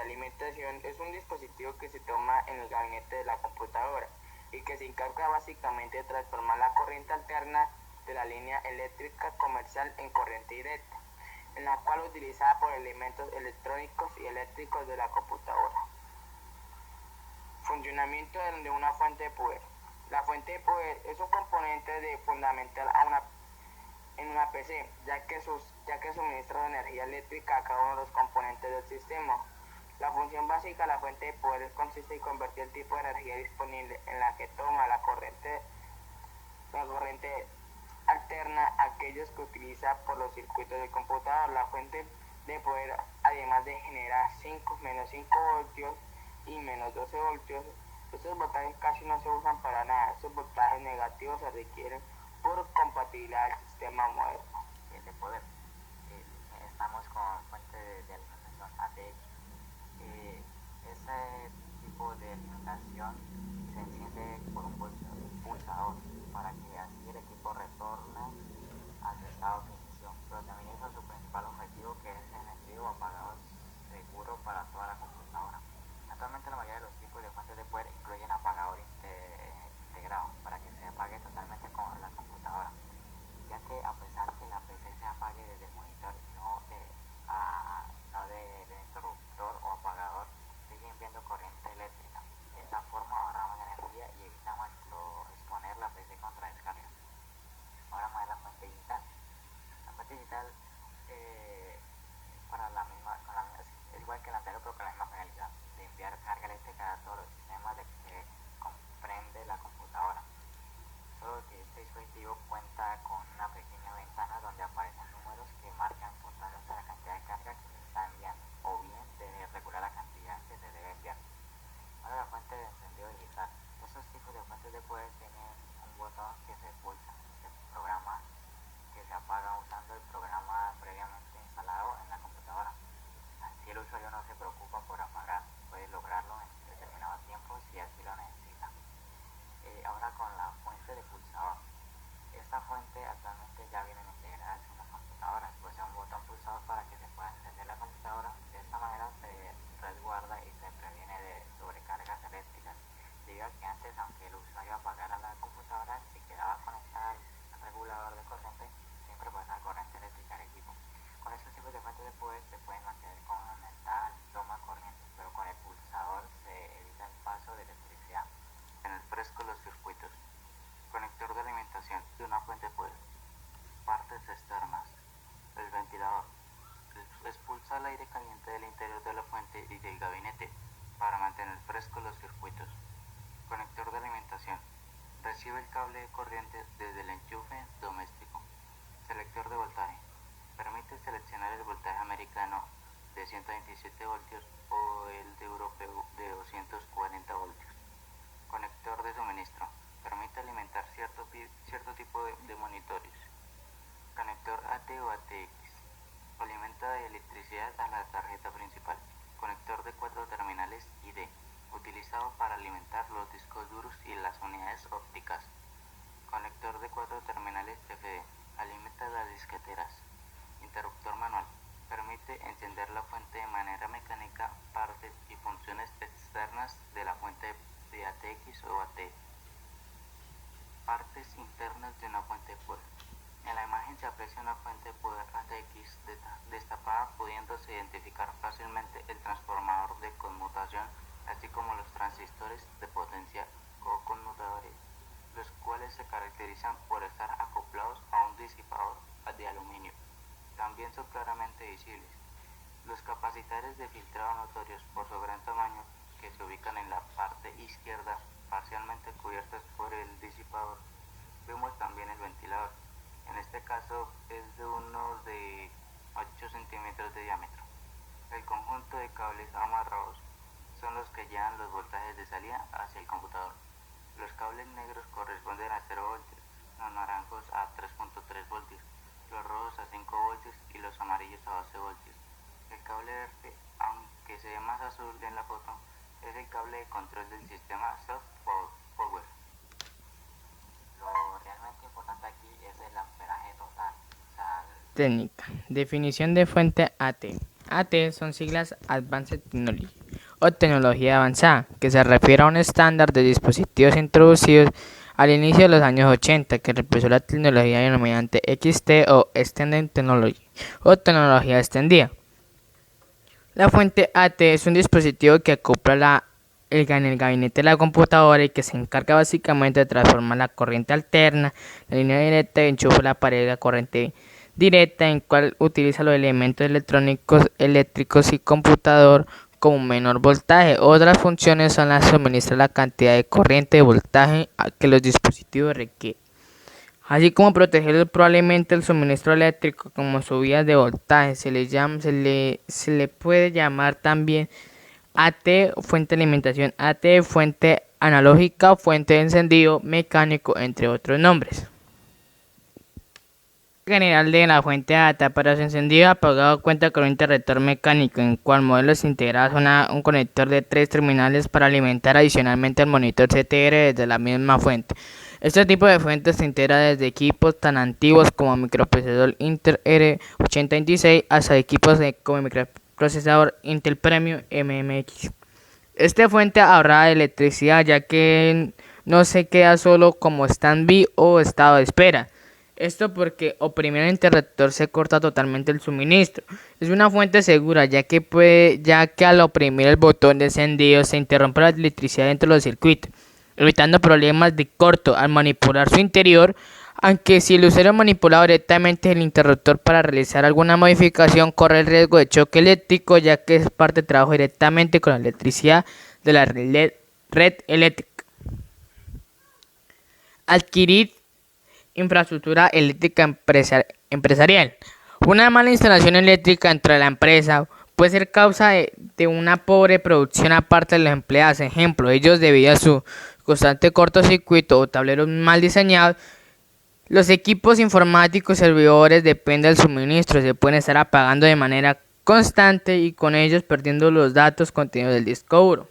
alimentación es un dispositivo que se toma en el gabinete de la computadora y que se encarga básicamente de transformar la corriente alterna de la línea eléctrica comercial en corriente directa, en la cual es utilizada por elementos electrónicos y eléctricos de la computadora. Funcionamiento de una fuente de poder. La fuente de poder es un componente fundamental en una PC, ya que suministra energía eléctrica a cada uno de los componentes del sistema. La función básica de la fuente de poder consiste en convertir el tipo de energía disponible en la que toma la corriente alterna a aquellos que utiliza por los circuitos del computador. La fuente de poder, además de generar menos 5 voltios y menos 12 voltios, estos voltajes casi no se usan para nada. Estos voltajes negativos se requieren por compatibilidad del sistema moderno. De poder. Estamos con fuente de alimentación ATX. Ese tipo de alimentación se enciende por un pulsador para que así el equipo retorne a su estado de ignición, pero también hizo su principal objetivo, que es el encendido o apagado seguro para toda la computadora. Actualmente la mayoría de los tipos de fuentes de poder incluyen apagador integrado para que se apague totalmente con la computadora, ya que a pesar que la PC se apague desde el monitor y no del interruptor o apagador, sigue enviando corriente eléctrica. De esta forma ahorramos energía y evitamos exponer la PC contra descarga. Ahora más la fuente digital. La fuente digital es igual que la anterior, pero con la misma finalidad de enviar carga eléctrica a todos los sistemas de que comprende la computadora. Solo que este dispositivo cuenta con una pequeña ventana donde aparecen números que marcan puntualmente la cantidad de carga que se está enviando, o bien de regular la cantidad que se debe enviar. Ahora la fuente de encendido digital. Estos tipos de fuentes de poder tienen un botón que se pulsa, se programa, que se apaga usando el programa previamente instalado en la computadora. Así el usuario no se preocupa por apagar, puede lograrlo en determinado tiempo si así lo necesita. Ahora con la fuente de pulsador. Esta fuente actualmente ya viene integrada en las computadoras, posee un botón pulsador para que se pueda encender la computadora. De esta manera se resguarda y se previene de sobrecargas eléctricas, debido a que antes, aunque el usuario apagara la computadora, si quedaba conectada al regulador de corriente, siempre pasaba corriente eléctrica al equipo. Con estos tipos de fuentes de poder se pueden mantener con una mental toma corriente, pero con el pulsador se evita el paso de electricidad. En el fresco los circuitos. Conector de alimentación de una fuente de poder. Partes externas. El ventilador. Expulsa el aire caliente del interior de la fuente y del gabinete para mantener frescos los circuitos. Conector de alimentación. Recibe el cable de corriente desde el enchufe doméstico. Selector de voltaje. Permite seleccionar el voltaje americano de 127 voltios o el de europeo de 240 voltios. Conector de suministro. Permite alimentar cierto tipo de monitores. Conector AT o ATX. Alimenta de electricidad a la tarjeta principal. Conector de 4 terminales ID. Utilizado para alimentar los discos duros y las unidades ópticas. Conector de 4 terminales FD. Alimenta las disqueteras. Interruptor manual. Permite encender la fuente de manera mecánica, partes y funciones externas de la fuente de ATX o AT. Partes internas de una fuente de poder. En la imagen se aprecia una fuente de poder ATX destapada, pudiéndose identificar fácilmente el transformador de conmutación, así como los transistores de potencia o conmutadores, los cuales se caracterizan por estar acoplados a un disipador de aluminio. También son claramente visibles los capacitores de filtrado notorios por su gran tamaño, que se ubican en la parte izquierda, parcialmente cubiertos por el disipador. Vemos también el ventilador. En este caso es de unos de 8 centímetros de diámetro. El conjunto de cables amarrados son los que llevan los voltajes de salida hacia el computador. Los cables negros corresponden a 0 voltios, los naranjos a 3.3 voltios, los rojos a 5 voltios y los amarillos a 12 voltios. El cable verde, aunque se ve más azul en la foto, es el cable de control del sistema soft power. Lo realmente importante aquí es el amperaje total. Técnica. Definición de fuente AT. AT son siglas Advanced Technology. o tecnología avanzada, que se refiere a un estándar de dispositivos introducidos al inicio de los años 80, que reemplazó la tecnología denominada XT o Extended Technology, o tecnología extendida. La fuente AT es un dispositivo que acopla en el gabinete de la computadora y que se encarga básicamente de transformar la corriente alterna, la línea directa y enchufa la pared de la corriente directa, en cual utiliza los elementos eléctricos y computador con un menor voltaje. Otras funciones son las de suministrar la cantidad de corriente de voltaje que los dispositivos requieren, así como proteger probablemente el suministro eléctrico como subidas de voltaje. Se le puede llamar también AT fuente de alimentación, AT fuente analógica, fuente de encendido mecánico, entre otros nombres. General de la fuente AT para su encendido apagado cuenta con un interruptor mecánico, en cual modelos integrados un conector de 3 terminales para alimentar adicionalmente el monitor CTR desde la misma fuente. Este tipo de fuentes se integra desde equipos tan antiguos como microprocesador Intel R8026 hasta equipos como microprocesador Intel Premium MMX. Esta fuente ahorra electricidad, ya que no se queda solo como stand-by o estado de espera. Esto porque oprimir el interruptor se corta totalmente el suministro. Es una fuente segura, ya que al oprimir el botón de encendido se interrumpe la electricidad dentro de los circuitos, evitando problemas de corto al manipular su interior. Aunque si el usuario manipula directamente el interruptor para realizar alguna modificación, corre el riesgo de choque eléctrico, ya que es parte de trabajo directamente con la electricidad de la red eléctrica. Adquirir infraestructura eléctrica empresarial. Una mala instalación eléctrica dentro de la empresa puede ser causa de una pobre producción aparte de los empleados. Ejemplo, ellos debido a su constante cortocircuito o tableros mal diseñados, los equipos informáticos y servidores dependen del suministro, se pueden estar apagando de manera constante y con ellos perdiendo los datos contenidos del disco duro.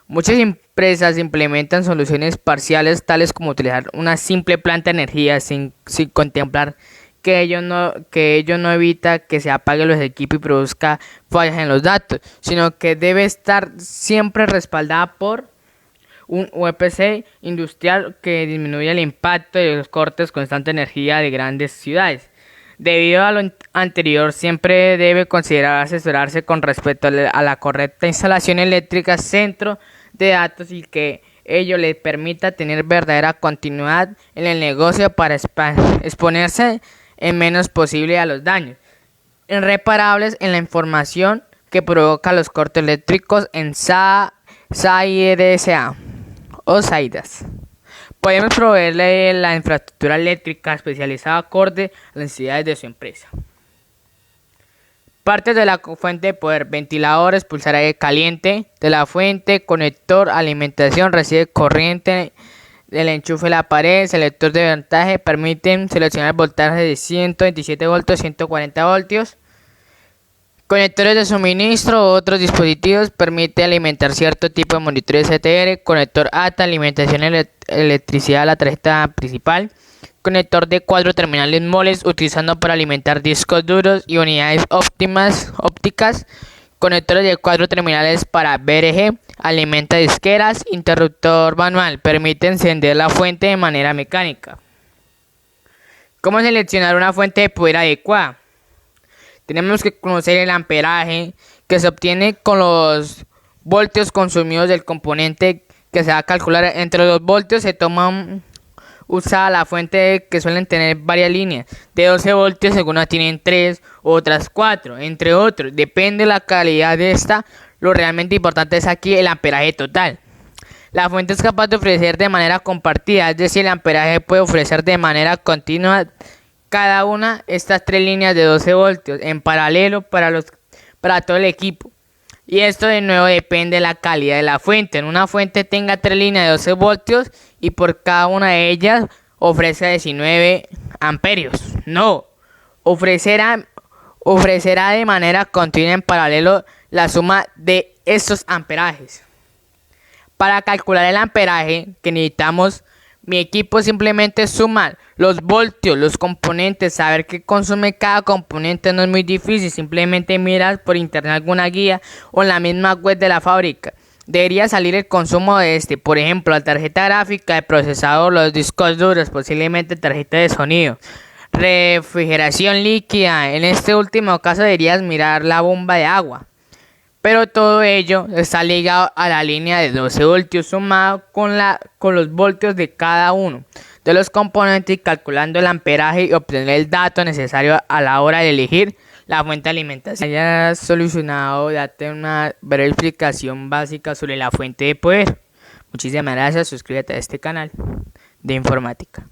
Muchas empresas implementan soluciones parciales tales como utilizar una simple planta de energía sin contemplar que ello no evita que se apaguen los equipos y produzca fallas en los datos, sino que debe estar siempre respaldada por un UPC industrial que disminuya el impacto de los cortes constantes de energía de grandes ciudades. Debido a lo anterior, siempre debe considerar asesorarse con respecto a la correcta instalación eléctrica, centro de datos, y que ello le permita tener verdadera continuidad en el negocio para exponerse en menos posible a los daños irreparables en la información que provoca los cortes eléctricos en SAIDSA o SAIDAS. Podemos proveerle la infraestructura eléctrica especializada acorde a las necesidades de su empresa. Partes de la fuente de poder: ventilador, expulsar aire caliente de la fuente, conector, alimentación, recibe corriente del enchufe de la pared, selector de voltaje, permiten seleccionar el voltaje de 127 voltios, 140 voltios. Conectores de suministro, otros dispositivos, permite alimentar cierto tipo de monitores CTR. Conector ATA, alimentación electricidad a la tarjeta principal. Conector de 4 terminales moles, utilizando para alimentar discos duros y unidades ópticas. Conectores de 4 terminales para BRG, alimenta disqueras. Interruptor manual, permite encender la fuente de manera mecánica. ¿Cómo seleccionar una fuente de poder adecuada? Tenemos que conocer el amperaje que se obtiene con los voltios consumidos del componente, que se va a calcular. Entre los voltios se usa la fuente, que suelen tener varias líneas de 12 voltios, algunas tienen 3, otras 4, entre otros. Depende de la calidad de esta. Lo realmente importante es aquí el amperaje total. La fuente es capaz de ofrecer de manera compartida, es decir, el amperaje puede ofrecer de manera continua cada una de estas 3 líneas de 12 voltios en paralelo para todo el equipo. Y esto de nuevo depende de la calidad de la fuente. En una fuente tenga 3 líneas de 12 voltios y por cada una de ellas ofrece 19 amperios. No, ofrecerá de manera continua en paralelo la suma de estos amperajes. Para calcular el amperaje que necesitamos Mi equipo simplemente suma los voltios, los componentes, saber qué consume cada componente no es muy difícil, simplemente miras por internet alguna guía o en la misma web de la fábrica. Debería salir el consumo de por ejemplo, la tarjeta gráfica, el procesador, los discos duros, posiblemente tarjeta de sonido, refrigeración líquida. En este último caso deberías mirar la bomba de agua. Pero todo ello está ligado a la línea de 12 voltios sumado con los voltios de cada uno de los componentes y calculando el amperaje y obtener el dato necesario a la hora de elegir la fuente de alimentación. Si hayas solucionado, date una breve explicación básica sobre la fuente de poder. Muchísimas gracias, suscríbete a este canal de informática.